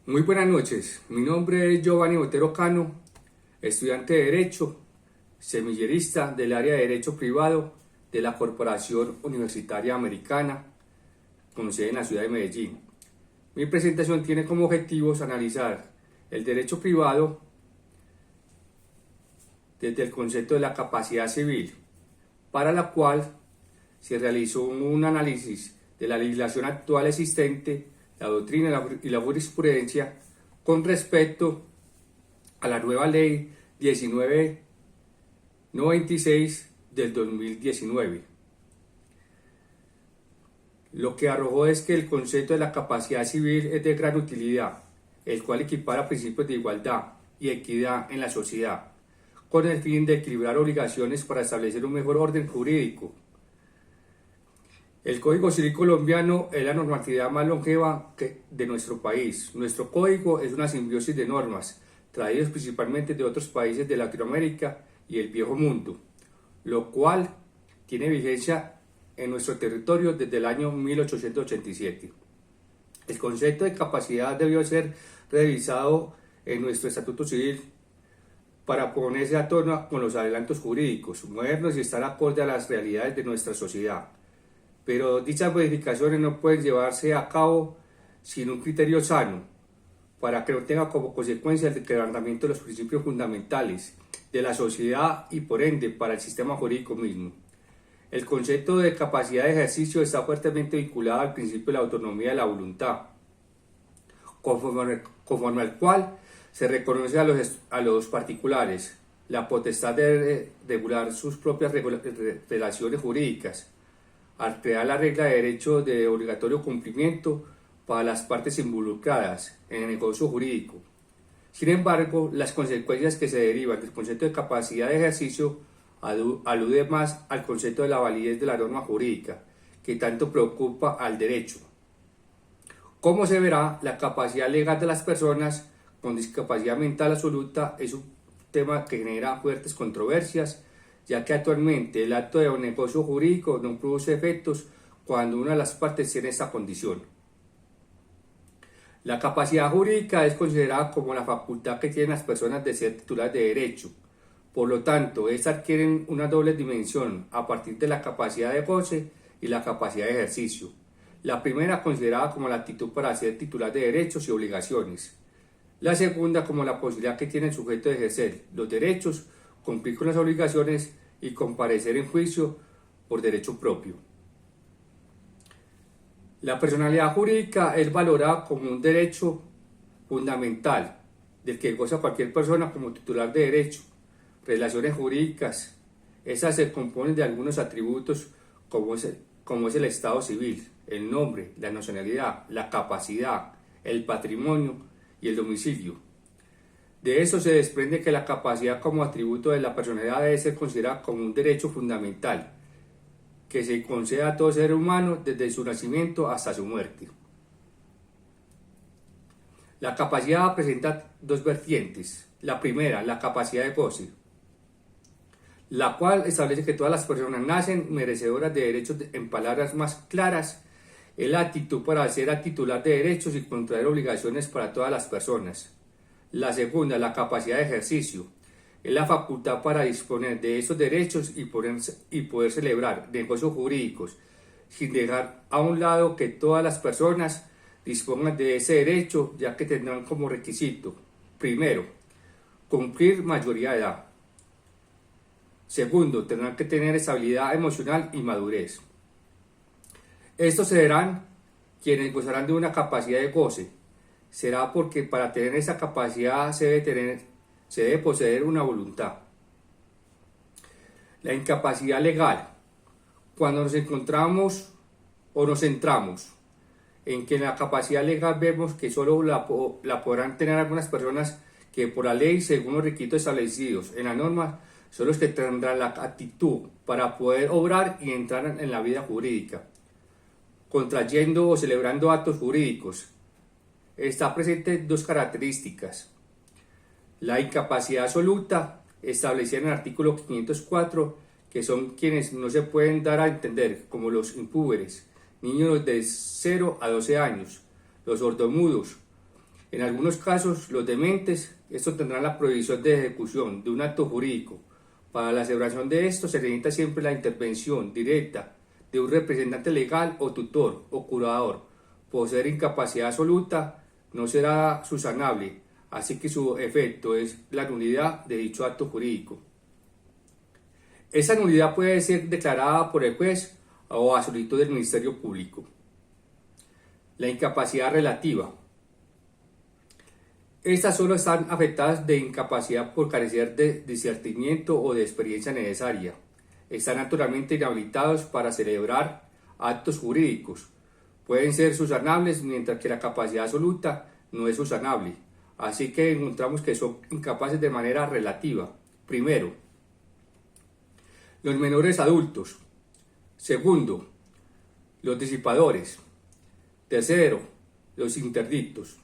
Muy buenas noches, mi nombre es Giovanni Botero Cano, estudiante de Derecho, semillerista del área de Derecho Privado de la Corporación Universitaria Americana, con sede en la ciudad de Medellín. Mi presentación tiene como objetivos analizar el derecho privado desde el concepto de la capacidad civil, para la cual se realizó un análisis de la legislación actual existente, la doctrina y la jurisprudencia con respecto a la nueva ley 1996 del 2019. Lo que arrojó es que el concepto de la capacidad civil es de gran utilidad, el cual equipara principios de igualdad y equidad en la sociedad, con el fin de equilibrar obligaciones para establecer un mejor orden jurídico. El Código Civil colombiano es la normatividad más longeva de nuestro país. Nuestro código es una simbiosis de normas, traídas principalmente de otros países de Latinoamérica y el Viejo Mundo, lo cual tiene vigencia en nuestro territorio desde el año 1887. El concepto de capacidad debió ser revisado en nuestro Estatuto Civil para ponerse a tono con los adelantos jurídicos modernos y estar acorde a las realidades de nuestra sociedad. Pero dichas modificaciones no pueden llevarse a cabo sin un criterio sano, para que no tenga como consecuencia el quebrantamiento de los principios fundamentales de la sociedad y por ende para el sistema jurídico mismo. El concepto de capacidad de ejercicio está fuertemente vinculado al principio de la autonomía de la voluntad, conforme al cual se reconoce a los particulares la potestad de regular sus propias relaciones jurídicas, al crear la regla de derecho de obligatorio cumplimiento para las partes involucradas en el negocio jurídico. Sin embargo, las consecuencias que se derivan del concepto de capacidad de ejercicio alude más al concepto de la validez de la norma jurídica, que tanto preocupa al derecho. Como se verá, la capacidad legal de las personas con discapacidad mental absoluta es un tema que genera fuertes controversias, ya que actualmente el acto de un negocio jurídico no produce efectos cuando una de las partes tiene esta condición. La capacidad jurídica es considerada como la facultad que tienen las personas de ser titulares de derecho. Por lo tanto, estas adquieren una doble dimensión a partir de la capacidad de goce y la capacidad de ejercicio. La primera considerada como la aptitud para ser titular de derechos y obligaciones. La segunda como la posibilidad que tiene el sujeto de ejercer los derechos, cumplir con las obligaciones y comparecer en juicio por derecho propio. La personalidad jurídica es valorada como un derecho fundamental del que goza cualquier persona como titular de derecho. Relaciones jurídicas, esas se componen de algunos atributos como es el estado civil, el nombre, la nacionalidad, la capacidad, el patrimonio y el domicilio. De eso se desprende que la capacidad como atributo de la personalidad debe ser considerada como un derecho fundamental que se concede a todo ser humano desde su nacimiento hasta su muerte. La capacidad presenta dos vertientes. La primera, la capacidad de goce, la cual establece que todas las personas nacen merecedoras de derechos en palabras más claras, es la actitud para ser titular de derechos y contraer obligaciones para todas las personas. La segunda, la capacidad de ejercicio, es la facultad para disponer de esos derechos y poder celebrar negocios jurídicos, sin dejar a un lado que todas las personas dispongan de ese derecho, ya que tendrán como requisito, primero, cumplir mayoría de edad. Segundo, tendrán que tener estabilidad emocional y madurez. Estos serán quienes gozarán de una capacidad de goce. Será porque para tener esa capacidad se debe poseer una voluntad. La incapacidad legal. Cuando nos encontramos o nos centramos en que en la capacidad legal vemos que solo la podrán tener algunas personas que por la ley, según los requisitos establecidos en la norma, son los que tendrán la actitud para poder obrar y entrar en la vida jurídica, contrayendo o celebrando actos jurídicos. Está presente dos características. La incapacidad absoluta, establecida en el artículo 504, que son quienes no se pueden dar a entender, como los impúberes, niños de 0 a 12 años, los sordomudos, En algunos casos, los dementes, estos tendrán la prohibición de ejecución de un acto jurídico. Para la celebración de esto se necesita siempre la intervención directa de un representante legal o tutor o curador. Por ser incapacidad absoluta, no será subsanable, así que su efecto es la nulidad de dicho acto jurídico. Esa nulidad puede ser declarada por el juez o a solicitud del Ministerio Público. La incapacidad relativa. Estas solo están afectadas de incapacidad por carecer de discernimiento o de experiencia necesaria. Están naturalmente inhabilitados para celebrar actos jurídicos. Pueden ser subsanables, mientras que la capacidad absoluta no es subsanable. Así que encontramos que son incapaces de manera relativa. Primero, los menores adultos. Segundo, los disipadores. Tercero, los interdictos.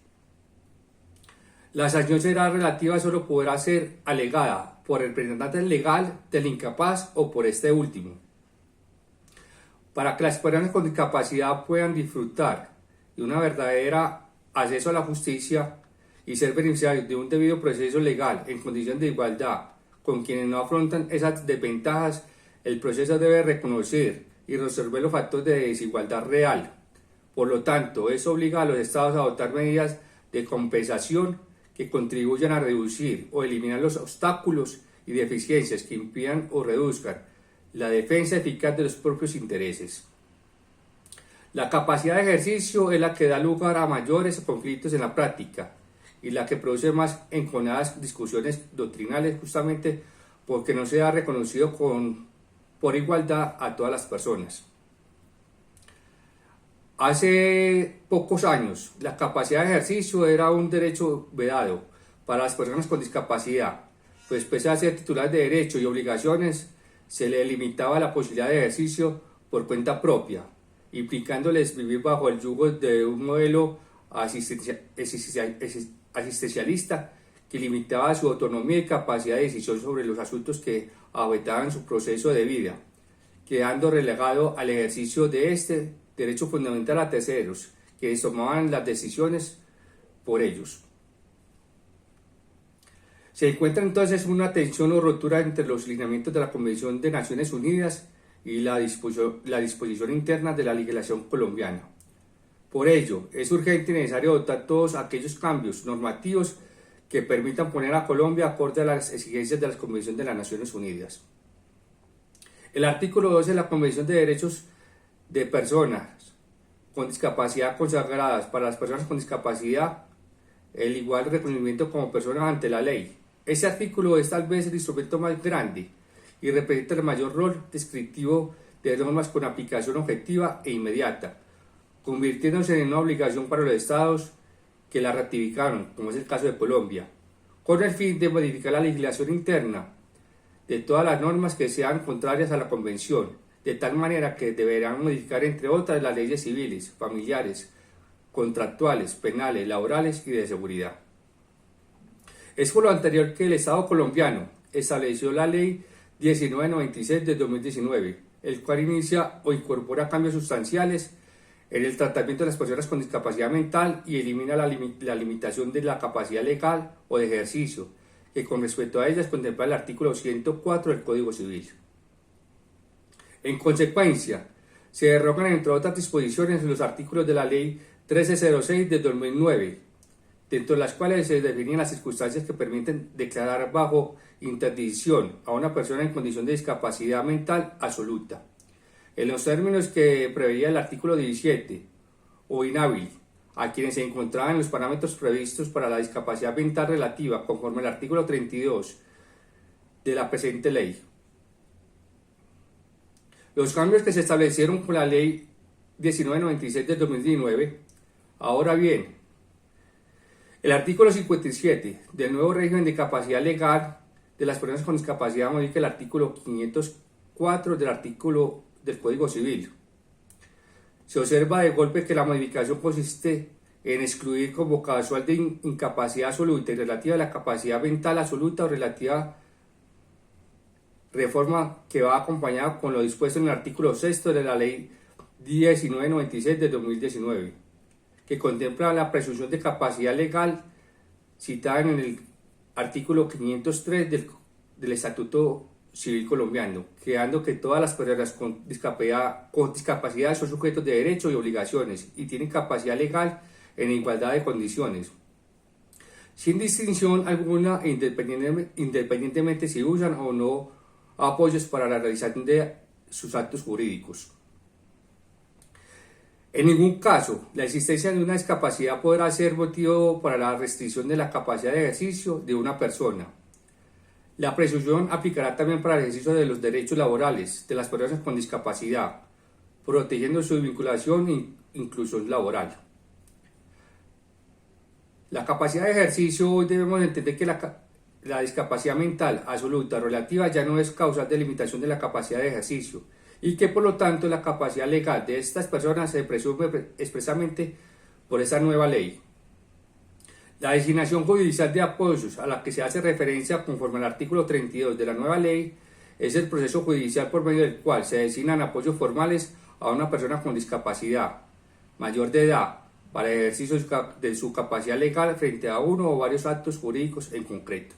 La sanción será relativa, solo podrá ser alegada por el representante legal del incapaz o por este último. Para que las personas con discapacidad puedan disfrutar de una verdadera acceso a la justicia y ser beneficiarios de un debido proceso legal en condiciones de igualdad con quienes no afrontan esas desventajas, el proceso debe reconocer y resolver los factores de desigualdad real. Por lo tanto, eso obliga a los estados a adoptar medidas de compensación que contribuyan a reducir o eliminar los obstáculos y deficiencias que impidan o reduzcan la defensa eficaz de los propios intereses. La capacidad de ejercicio es la que da lugar a mayores conflictos en la práctica y la que produce más enconadas discusiones doctrinales, justamente porque no se ha reconocido por igualdad a todas las personas. Hace pocos años, la capacidad de ejercicio era un derecho vedado para las personas con discapacidad, pues pese a ser titulares de derechos y obligaciones, se les limitaba la posibilidad de ejercicio por cuenta propia, implicándoles vivir bajo el yugo de un modelo asistencialista que limitaba su autonomía y capacidad de decisión sobre los asuntos que afectaban su proceso de vida, quedando relegado al ejercicio de este derecho fundamental a terceros, que tomaban las decisiones por ellos. Se encuentra entonces una tensión o rotura entre los lineamientos de la Convención de Naciones Unidas y la disposición interna de la legislación colombiana. Por ello, es urgente y necesario adoptar todos aquellos cambios normativos que permitan poner a Colombia acorde a las exigencias de la Convención de las Naciones Unidas. El artículo 12 de la Convención de Derechos de Personas con Discapacidad consagradas para las personas con discapacidad el igual reconocimiento como personas ante la ley. Ese artículo es tal vez el instrumento más grande y representa el mayor rol descriptivo de normas con aplicación objetiva e inmediata, convirtiéndose en una obligación para los estados que la ratificaron, como es el caso de Colombia, con el fin de modificar la legislación interna de todas las normas que sean contrarias a la Convención, de tal manera que deberán modificar, entre otras, las leyes civiles, familiares, contractuales, penales, laborales y de seguridad. Es por lo anterior que el Estado colombiano estableció la Ley 1996 de 2019, el cual inicia o incorpora cambios sustanciales en el tratamiento de las personas con discapacidad mental y elimina la limitación de la capacidad legal o de ejercicio, que con respecto a ellas contempla el artículo 104 del Código Civil. En consecuencia, se derogan, entre otras disposiciones, los artículos de la Ley 1306 de 2009, dentro de las cuales se definen las circunstancias que permiten declarar bajo interdicción a una persona en condición de discapacidad mental absoluta, en los términos que preveía el artículo 17, o inhábil, a quienes se encontraban en los parámetros previstos para la discapacidad mental relativa, conforme al artículo 32 de la presente ley. Los cambios que se establecieron con la Ley 1996 de 2019, ahora bien, el artículo 57 del nuevo régimen de capacidad legal de las personas con discapacidad modifica el artículo 504 del Código Civil. Se observa de golpe que la modificación consiste en excluir como causal de incapacidad absoluta y relativa a la capacidad mental absoluta o relativa, reforma que va acompañada con lo dispuesto en el artículo 6 de la Ley 1996 de 2019, que contempla la presunción de capacidad legal citada en el artículo 503 del Estatuto Civil Colombiano, quedando que todas las personas con discapacidad son sujetos de derechos y obligaciones y tienen capacidad legal en igualdad de condiciones, sin distinción alguna e independientemente si usan o no apoyos para la realización de sus actos jurídicos. En ningún caso, la existencia de una discapacidad podrá ser motivo para la restricción de la capacidad de ejercicio de una persona. La presunción aplicará también para el ejercicio de los derechos laborales de las personas con discapacidad, protegiendo su vinculación e inclusión laboral. La capacidad de ejercicio, hoy debemos entender que la discapacidad mental absoluta relativa ya no es causal de limitación de la capacidad de ejercicio y que por lo tanto la capacidad legal de estas personas se presume expresamente por esta nueva ley. La designación judicial de apoyos a la que se hace referencia conforme al artículo 32 de la nueva ley es el proceso judicial por medio del cual se designan apoyos formales a una persona con discapacidad mayor de edad para el ejercicio de su capacidad legal frente a uno o varios actos jurídicos en concreto.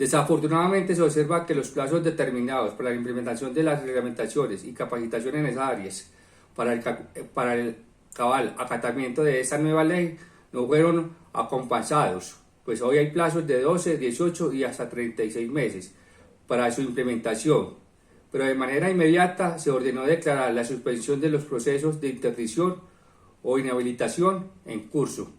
Desafortunadamente se observa que los plazos determinados para la implementación de las reglamentaciones y capacitaciones necesarias para el cabal acatamiento de esta nueva ley no fueron acompasados, pues hoy hay plazos de 12, 18 y hasta 36 meses para su implementación, pero de manera inmediata se ordenó declarar la suspensión de los procesos de interdicción o inhabilitación en curso.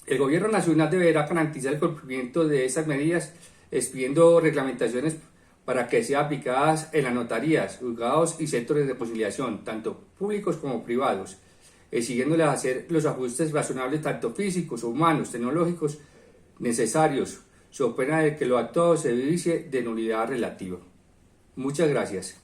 El Gobierno Nacional deberá garantizar el cumplimiento de estas medidas expidiendo reglamentaciones para que sean aplicadas en las notarías, juzgados y centros de conciliación, tanto públicos como privados, exigiéndoles hacer los ajustes razonables tanto físicos, humanos, tecnológicos necesarios, so pena de que lo actuado se vicie de nulidad relativa. Muchas gracias.